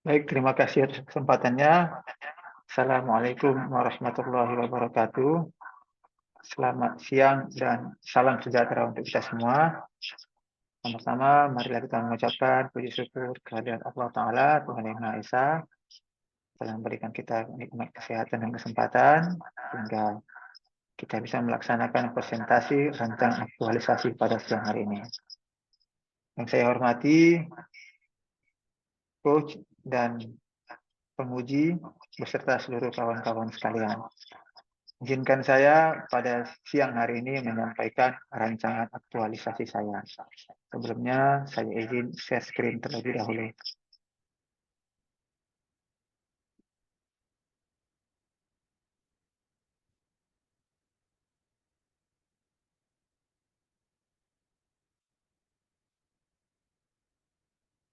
Baik, terima kasih atas kesempatannya. Assalamualaikum warahmatullahi wabarakatuh. Selamat siang dan salam sejahtera untuk kita semua. Sama-sama, marilah kita mengucapkan puji syukur kehadirat Allah Ta'ala, Tuhan Yang Maha Esa, telah memberikan kita nikmat kesehatan dan kesempatan, sehingga kita bisa melaksanakan presentasi rancangan aktualisasi pada siang hari ini. Yang saya hormati, Coach dan penguji, beserta seluruh kawan-kawan sekalian. Izinkan saya pada siang hari ini menyampaikan rancangan aktualisasi saya. Sebelumnya, saya izin share screen terlebih dahulu.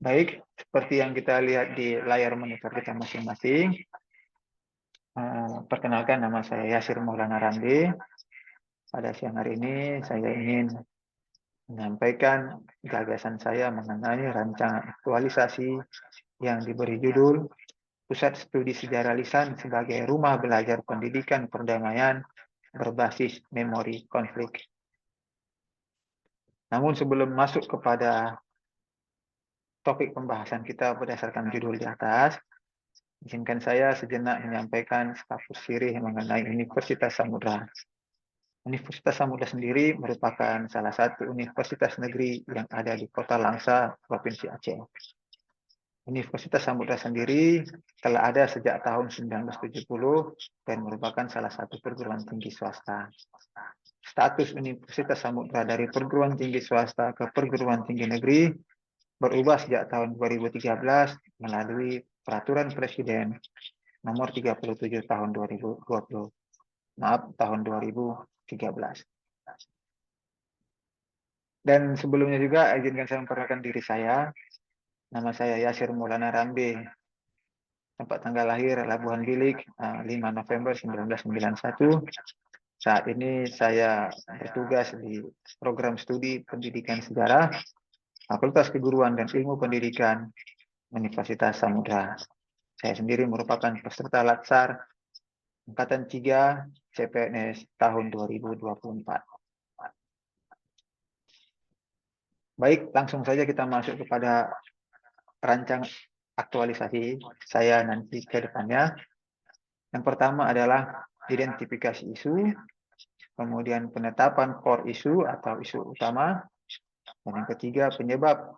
Baik, seperti yang kita lihat di layar monitor kita masing-masing. Perkenalkan, nama saya Yasir Maulana Ramli. Pada siang hari ini, saya ingin menyampaikan gagasan saya mengenai rancangan aktualisasi yang diberi judul Pusat Studi Sejarah Lisan sebagai Rumah Belajar Pendidikan Perdamaian berbasis memori konflik. Namun sebelum masuk kepada topik pembahasan kita berdasarkan judul di atas, izinkan saya sejenak menyampaikan status sirih mengenai Universitas Samudra. Universitas Samudra sendiri merupakan salah satu universitas negeri yang ada di Kota Langsa, Provinsi Aceh. Universitas Samudra sendiri telah ada sejak tahun 1970 dan merupakan salah satu perguruan tinggi swasta. Status Universitas Samudra dari perguruan tinggi swasta ke perguruan tinggi negeri berubah sejak tahun 2013 melalui Peraturan Presiden Nomor 37 tahun 2020. Tahun 2013. Dan sebelumnya juga izinkan saya memperkenalkan diri saya. Nama saya Yasir Maulana Ramli. Tempat tanggal lahir Labuhan Bilik 5 November 1991. Saat ini saya bertugas di program studi pendidikan sejarah Fakultas Keguruan dan Ilmu Pendidikan Universitas Samudra. Saya sendiri merupakan peserta Latsar Angkatan 3 CPNS tahun 2024. Baik, langsung saja kita masuk kepada rancangan aktualisasi saya nanti ke depannya. Yang pertama adalah identifikasi isu, kemudian penetapan core isu atau isu utama, dan yang ketiga penyebab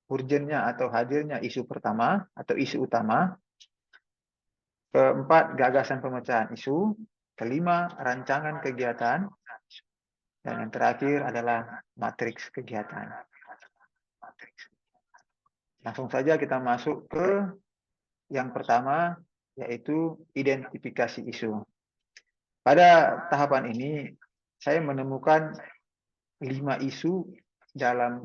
urgennya atau hadirnya isu pertama atau isu utama, keempat gagasan pemecahan isu, kelima rancangan kegiatan, dan yang terakhir adalah matriks kegiatan. Langsung saja kita masuk ke yang pertama, yaitu identifikasi isu. Pada tahapan ini, saya menemukan 5 isu dalam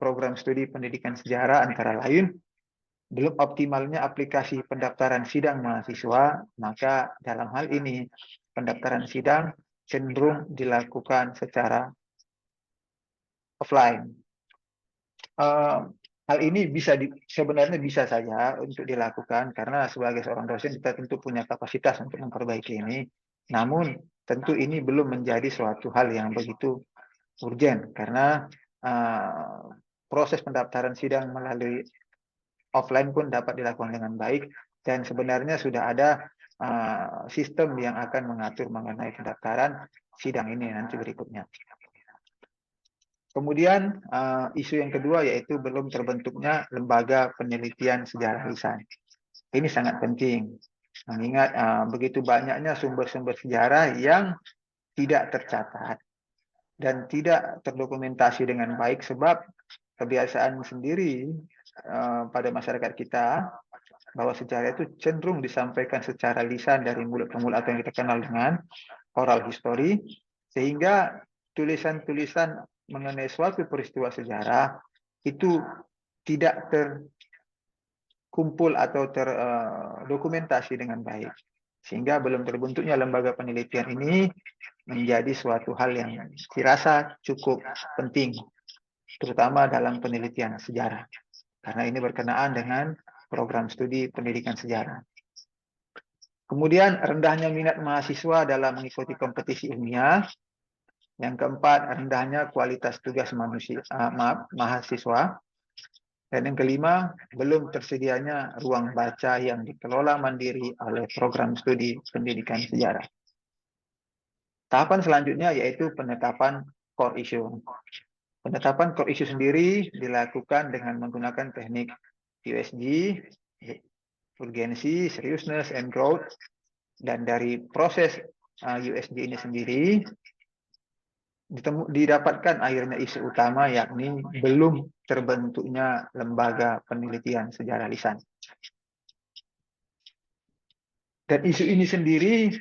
program studi pendidikan sejarah, antara lain belum optimalnya aplikasi pendaftaran sidang mahasiswa, maka dalam hal ini pendaftaran sidang cenderung dilakukan secara offline. Hal ini sebenarnya bisa saja untuk dilakukan karena sebagai seorang dosen kita tentu punya kapasitas untuk memperbaiki ini. Namun tentu ini belum menjadi suatu hal yang begitu urgent karena proses pendaftaran sidang melalui offline pun dapat dilakukan dengan baik dan sebenarnya sudah ada sistem yang akan mengatur mengenai pendaftaran sidang ini nanti berikutnya. Kemudian isu yang kedua yaitu belum terbentuknya lembaga penelitian sejarah lisan. Ini sangat penting, mengingat begitu banyaknya sumber-sumber sejarah yang tidak tercatat dan tidak terdokumentasi dengan baik sebab kebiasaan sendiri pada masyarakat kita bahwa sejarah itu cenderung disampaikan secara lisan dari mulut ke mulut atau yang kita kenal dengan oral history, sehingga tulisan-tulisan mengenai suatu peristiwa sejarah itu tidak terkumpul atau terdokumentasi dengan baik. Sehingga belum terbentuknya lembaga penelitian ini menjadi suatu hal yang dirasa cukup penting, terutama dalam penelitian sejarah. karena ini berkenaan dengan program studi pendidikan sejarah. Kemudian rendahnya minat mahasiswa dalam mengikuti kompetisi ilmiah. Yang keempat, rendahnya kualitas tugas mahasiswa. Dan yang kelima, belum tersedianya ruang baca yang dikelola mandiri oleh program studi pendidikan sejarah. Tahapan selanjutnya yaitu penetapan core issue. Penetapan core issue sendiri dilakukan dengan menggunakan teknik USG, urgency, seriousness, and growth. Dan dari proses USG ini sendiri, didapatkan akhirnya isu utama, yakni belum terbentuknya lembaga penelitian sejarah lisan. Dan isu ini sendiri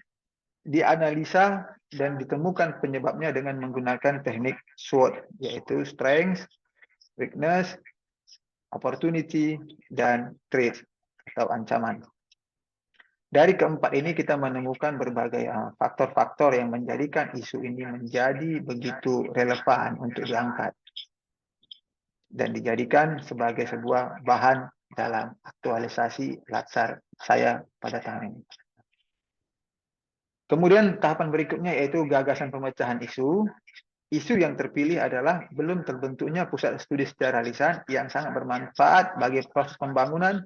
dianalisa dan ditemukan penyebabnya dengan menggunakan teknik SWOT, yaitu strength, weakness, opportunity, dan threat atau ancaman. Dari keempat ini kita menemukan berbagai faktor-faktor yang menjadikan isu ini menjadi begitu relevan untuk diangkat dan dijadikan sebagai sebuah bahan dalam aktualisasi latsar saya pada tahun ini. Kemudian tahapan berikutnya yaitu gagasan pemecahan isu. Isu yang terpilih adalah belum terbentuknya pusat studi sejarah lisan yang sangat bermanfaat bagi proses pembangunan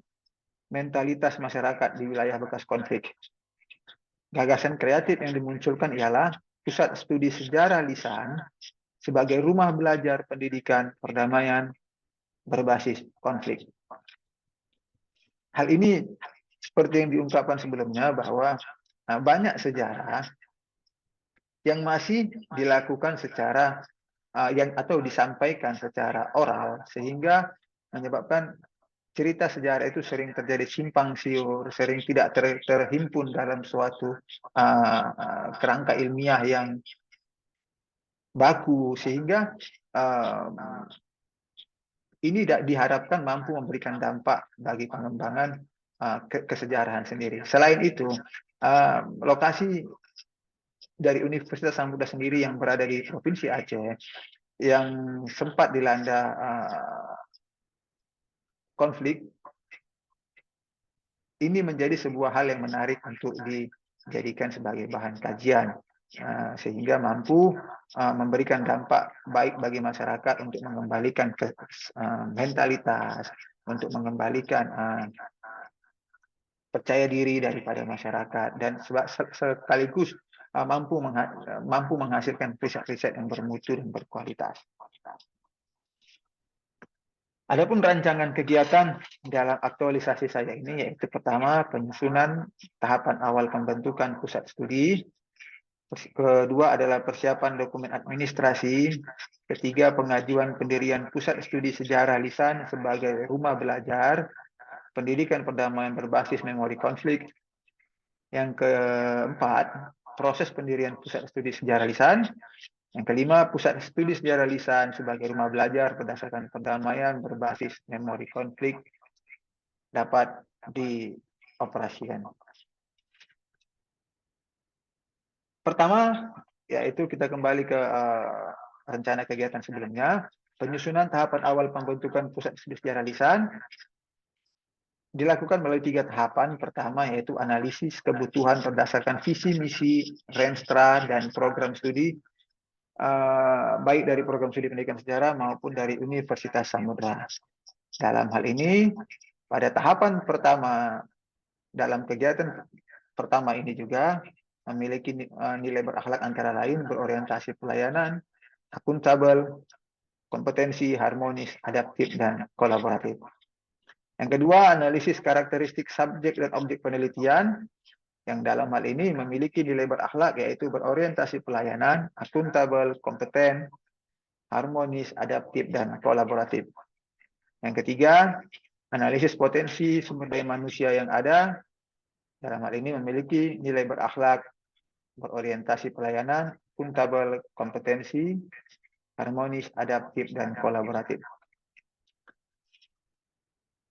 mentalitas masyarakat di wilayah bekas konflik. Gagasan kreatif yang dimunculkan ialah pusat studi sejarah lisan sebagai rumah belajar pendidikan perdamaian berbasis konflik. Hal ini seperti yang diungkapkan sebelumnya bahwa banyak sejarah yang masih dilakukan secara atau disampaikan secara oral, sehingga menyebabkan cerita sejarah itu sering terjadi simpang siur, sering tidak terhimpun dalam suatu kerangka ilmiah yang baku, sehingga ini diharapkan mampu memberikan dampak bagi pengembangan kesejarahan sendiri. Selain itu, lokasi dari Universitas Samudra sendiri yang berada di Provinsi Aceh yang sempat dilanda konflik, ini menjadi sebuah hal yang menarik untuk dijadikan sebagai bahan kajian, sehingga mampu memberikan dampak baik bagi masyarakat untuk mengembalikan mentalitas, untuk mengembalikan percaya diri daripada masyarakat, dan sekaligus mampu menghasilkan riset-riset yang bermutu dan berkualitas. Adapun rancangan kegiatan dalam aktualisasi saya ini yaitu pertama, penyusunan tahapan awal pembentukan pusat studi. Kedua adalah persiapan dokumen administrasi. Ketiga, pengajuan pendirian pusat studi sejarah lisan sebagai rumah belajar pendidikan perdamaian berbasis memori konflik. Yang keempat, proses pendirian pusat studi sejarah lisan. Yang kelima, pusat studi sejarah lisan sebagai rumah belajar berdasarkan perdamaian berbasis memori konflik dapat dioperasikan. Pertama, yaitu kita kembali ke rencana kegiatan sebelumnya, penyusunan tahapan awal pembentukan pusat studi sejarah lisan dilakukan melalui 3 tahapan. Pertama, yaitu analisis kebutuhan berdasarkan visi misi, renstra, dan program studi, baik dari program studi pendidikan sejarah maupun dari Universitas Samudra. Dalam hal ini, pada tahapan pertama dalam kegiatan pertama ini juga memiliki nilai berakhlak antara lain berorientasi pelayanan, akuntabel, kompetensi, harmonis, adaptif, dan kolaboratif. Yang kedua, analisis karakteristik subjek dan objek penelitian, yang dalam hal ini memiliki nilai berakhlak yaitu berorientasi pelayanan, akuntabel, kompeten, harmonis, adaptif, dan kolaboratif. Yang ketiga, analisis potensi sumber daya manusia yang ada, dalam hal ini memiliki nilai berakhlak, berorientasi pelayanan, akuntabel, kompetensi, harmonis, adaptif, dan kolaboratif.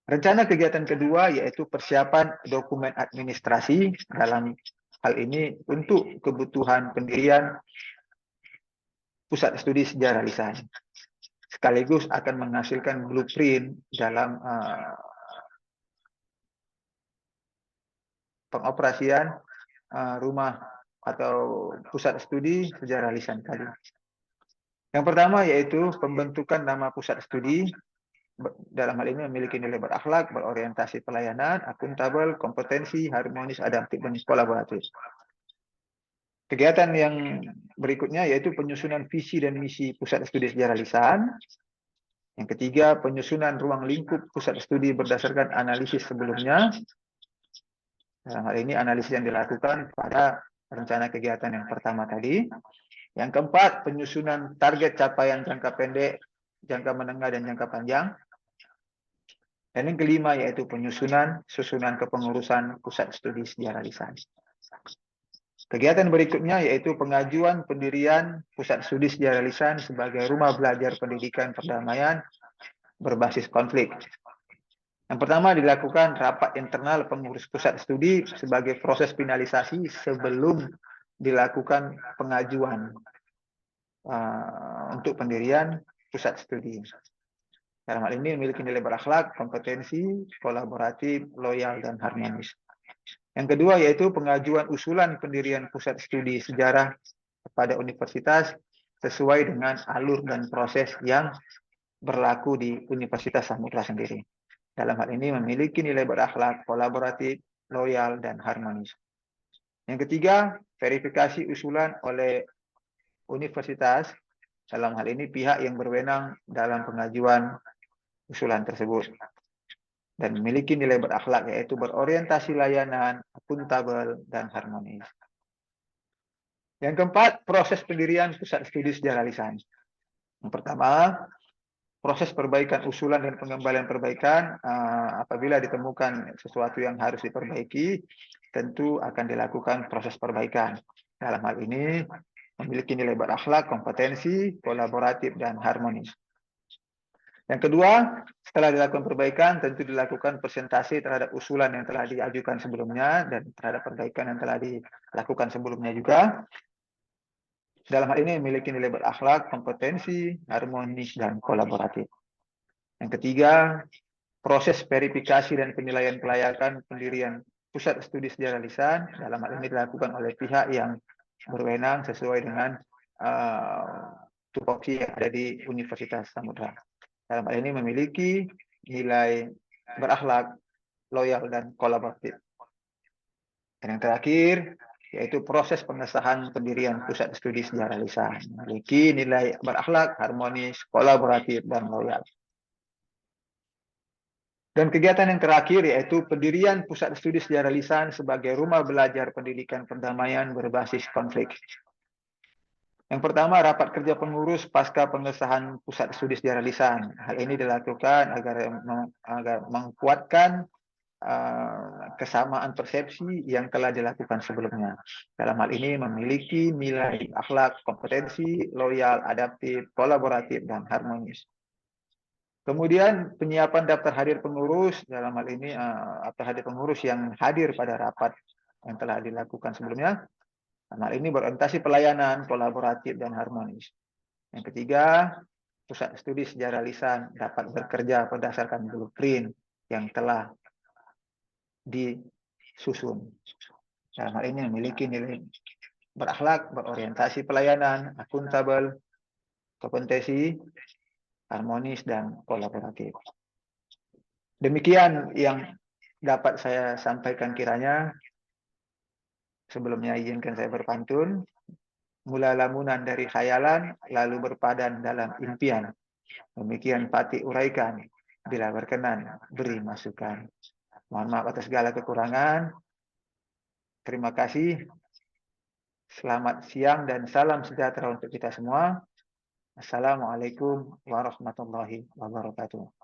Rencana kegiatan kedua yaitu persiapan dokumen administrasi, dalam hal ini untuk kebutuhan pendirian pusat studi sejarah lisan. sekaligus akan menghasilkan blueprint dalam pengoperasian rumah atau pusat studi sejarah lisan tadi. Yang pertama yaitu pembentukan nama pusat studi. Dalam hal ini memiliki nilai berakhlak, berorientasi pelayanan, akuntabel, kompetensi, harmonis, adaptif, dan kolaboratif. Kegiatan yang berikutnya yaitu penyusunan visi dan misi pusat studi sejarah lisan. Yang ketiga, penyusunan ruang lingkup pusat studi berdasarkan analisis sebelumnya. Dalam hal ini analisis yang dilakukan pada rencana kegiatan yang pertama tadi. Yang keempat, penyusunan target capaian jangka pendek, jangka menengah, dan jangka panjang. Dan yang kelima yaitu penyusunan susunan kepengurusan pusat studi sejarah lisan. Kegiatan berikutnya yaitu pengajuan pendirian pusat studi sejarah lisan sebagai rumah belajar pendidikan perdamaian berbasis konflik. Yang pertama dilakukan rapat internal pengurus pusat studi sebagai proses finalisasi sebelum dilakukan pengajuan untuk pendirian pusat studi. Dalam hal ini memiliki nilai berakhlak, kompetensi, kolaboratif, loyal, dan harmonis. Yang kedua yaitu pengajuan usulan pendirian pusat studi sejarah kepada universitas sesuai dengan alur dan proses yang berlaku di Universitas Samudra sendiri. Dalam hal ini memiliki nilai berakhlak, kolaboratif, loyal, dan harmonis. Yang ketiga, verifikasi usulan oleh universitas, dalam hal ini pihak yang berwenang dalam pengajuan usulan tersebut. Dan memiliki nilai berakhlak yaitu berorientasi layanan, akuntabel, dan harmonis. Yang keempat, proses pendirian pusat studi sejarah lisan. Yang pertama, proses perbaikan usulan dan pengembalian perbaikan. Apabila ditemukan sesuatu yang harus diperbaiki, tentu akan dilakukan proses perbaikan. Dalam hal ini, memiliki nilai berakhlak, kompetensi, kolaboratif, dan harmonis. Yang kedua, setelah dilakukan perbaikan, tentu dilakukan presentasi terhadap usulan yang telah diajukan sebelumnya dan terhadap perbaikan yang telah dilakukan sebelumnya juga. Dalam hal ini memiliki nilai berakhlak, kompetensi, harmonis, dan kolaboratif. Yang ketiga, proses verifikasi dan penilaian kelayakan pendirian pusat studi sejarah lisan. Dalam hal ini dilakukan oleh pihak yang berwenang sesuai dengan tupoksi yang ada di Universitas Samudra. Dalam hal ini memiliki nilai berakhlak, loyal, dan kolaboratif. Dan yang terakhir, yaitu proses pengesahan pendirian pusat studi sejarah lisan. Memiliki nilai berakhlak, harmonis, kolaboratif, dan loyal. Dan kegiatan yang terakhir yaitu pendirian pusat studi sejarah lisan sebagai rumah belajar pendidikan perdamaian berbasis konflik. Yang pertama, rapat kerja pengurus pasca pengesahan pusat studi sejarah lisan. Hal ini dilakukan agar menguatkan kesamaan persepsi yang telah dilakukan sebelumnya. Dalam hal ini memiliki nilai akhlak, kompetensi, loyal, adaptif, kolaboratif, dan harmonis. Kemudian penyiapan daftar hadir pengurus, dalam hal ini daftar hadir pengurus yang hadir pada rapat yang telah dilakukan sebelumnya. Hal ini berorientasi pelayanan, kolaboratif, dan harmonis. Yang ketiga, pusat studi sejarah lisan dapat bekerja berdasarkan blueprint yang telah disusun. Dalam hal ini memiliki nilai berakhlak, berorientasi pelayanan, akuntabel, kompetensi, harmonis, dan kolaboratif. Demikian yang dapat saya sampaikan kiranya. Sebelumnya izinkan saya berpantun. Mula lamunan dari khayalan, lalu berpadan dalam impian. Demikian Pati uraikan, bila berkenan beri masukan. Mohon maaf atas segala kekurangan. Terima kasih. Selamat siang dan salam sejahtera untuk kita semua. Assalamualaikum warahmatullahi wabarakatuh.